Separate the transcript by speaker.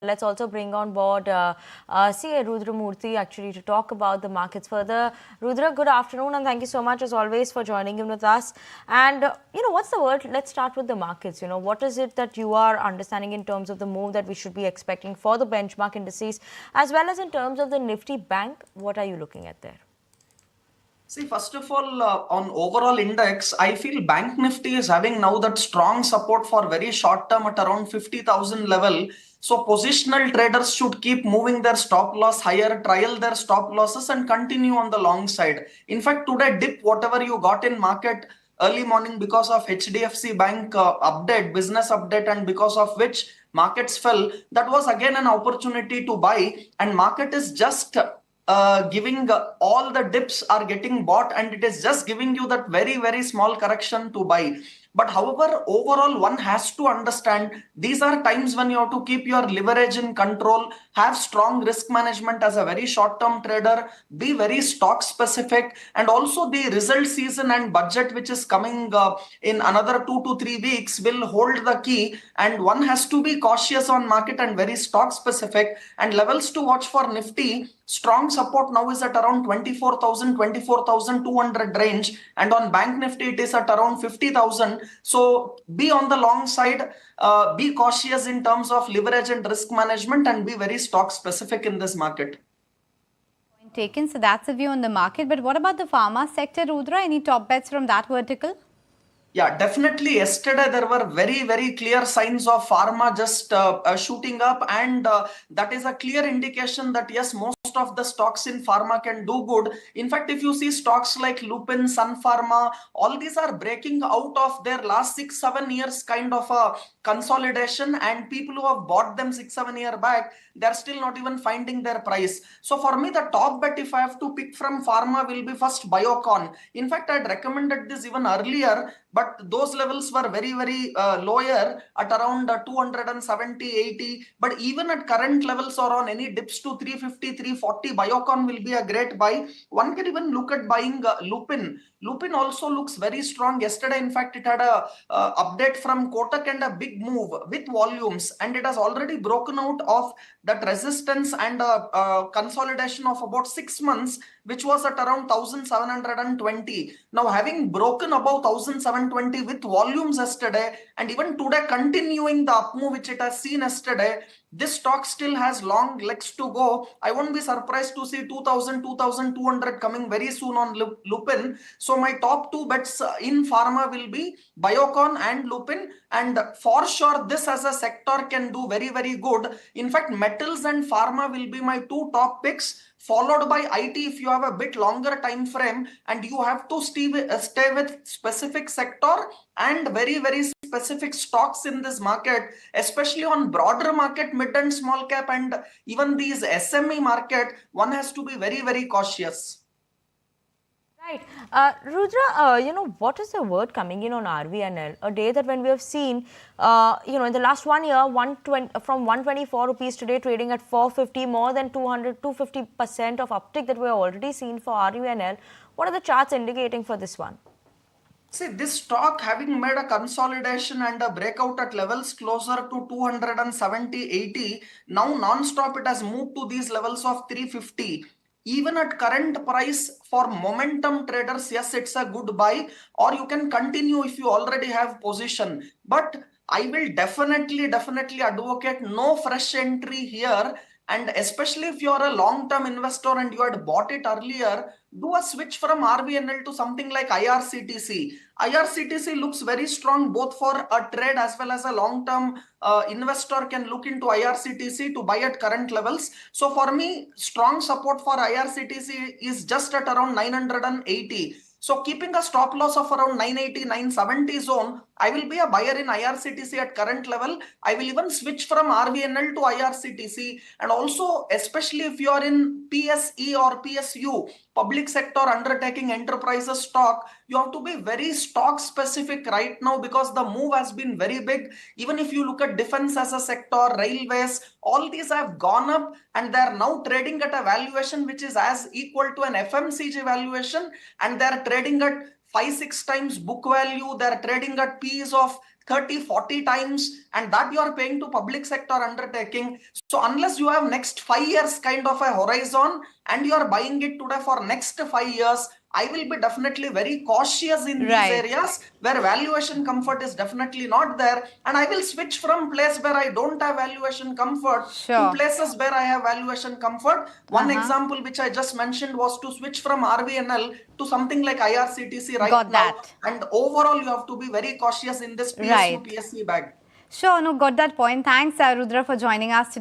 Speaker 1: Let's also bring on board CA Rudramurthy actually to talk about the markets further. Rudra, good afternoon and thank you so much as always for joining in with us. And what's the word? Let's start with the markets. What is it that you are understanding in terms of the move that we should be expecting for the benchmark indices as well as in terms of the Nifty Bank? What are you looking at there?
Speaker 2: See, first of all, on overall index, I feel Bank Nifty is having now that strong support for very short term at around 50,000 level. So positional traders should keep moving their stop loss higher, trial their stop losses and continue on the long side. In fact, today dip, whatever you got in market early morning because of HDFC Bank update, business update, and because of which markets fell, that was again an opportunity to buy, and market is just giving all the dips are getting bought, and it is just giving you that very small correction to buy. But however, overall, one has to understand these are times when you have to keep your leverage in control, have strong risk management as a very short-term trader, be very stock specific, and also the result season and budget which is coming in another 2 to 3 weeks will hold the key, and one has to be cautious on market and very stock specific. And levels to watch for Nifty, strong support now is at around 24,000, 24,200 range, and on Bank Nifty it is at around 50,000. So be on the long side, be cautious in terms of leverage and risk management, and be very stock specific in this market.
Speaker 3: Point taken. So that's a view on the market. But what about the pharma sector, Rudra? Any top bets from that vertical?
Speaker 2: Yeah, definitely. Yesterday, there were very clear signs of pharma just shooting up, and that is a clear indication that yes, most of the stocks in pharma can do good. In fact, if you see stocks like Lupin, Sun Pharma, all these are breaking out of their last 6-7 years kind of a consolidation, and people who have bought them 6-7 years back, they're still not even finding their price. So for me, the top bet, if I have to pick from pharma, will be first Biocon. In fact, I'd recommended this even earlier, but those levels were very lower at around 270, 80. But even at current levels or on any dips to 350, 340, Biocon will be a great buy. One can even look at buying Lupin. Lupin also looks very strong. Yesterday, in fact, it had a update from Kotak and a big move with volumes, and it has already broken out of that resistance and consolidation of about 6 months, which was at around 1,720. Now, having broken above 1,720 with volumes yesterday, and even today continuing the up move which it has seen yesterday, this stock still has long legs to go. I won't be surprised to see 2,000, 2,200 coming very soon on Lupin. So my top two bets in pharma will be Biocon and Lupin. And for sure, this as a sector can do very good. In fact, metals and pharma will be my two top picks, followed by IT if you have a bit longer time frame and you have to stay with specific sector and very specific stocks in this market, especially on broader market, mid and small cap, and even these SME market, one has to be very cautious.
Speaker 1: Right. Rudra, what is the word coming in on RVNL? A day that when we have seen, in the last 1 year, from 124 rupees today trading at 450, more than 250% of uptick that we have already seen for RVNL. What are the charts indicating for this one?
Speaker 2: See, this stock having made a consolidation and a breakout at levels closer to 270, 80, now non-stop it has moved to these levels of 350. Even at current price for momentum traders, yes, it's a good buy, or you can continue if you already have position. But I will definitely advocate no fresh entry here. And especially if you are a long-term investor and you had bought it earlier, do a switch from RVNL to something like IRCTC. IRCTC looks very strong both for a trade as well as a long-term investor can look into IRCTC to buy at current levels. So for me, strong support for IRCTC is just at around 980. So keeping a stop loss of around 980, 970 zone, I will be a buyer in IRCTC at current level. I will even switch from RVNL to IRCTC. And also, especially if you are in PSE or PSU, public sector undertaking enterprises stock, you have to be very stock specific right now because the move has been very big. Even if you look at defense as a sector, railways, all these have gone up and they are now trading at a valuation which is as equal to an FMCG valuation, and they are trading at 5-6 times book value. They are trading at P's of 30, 40 times, and that you are paying to public sector undertaking. So unless you have next 5 years kind of a horizon and you are buying it today for next 5 years, I will be definitely very cautious in these areas where valuation comfort is definitely not there, and I will switch from place where I don't have valuation comfort to places where I have valuation comfort. One example which I just mentioned was to switch from RVNL to something like IRCTC right now. And overall, you have to be very cautious in this PSU PSC bag.
Speaker 3: Sure, no, got that point. Thanks, Rudra, for joining us today.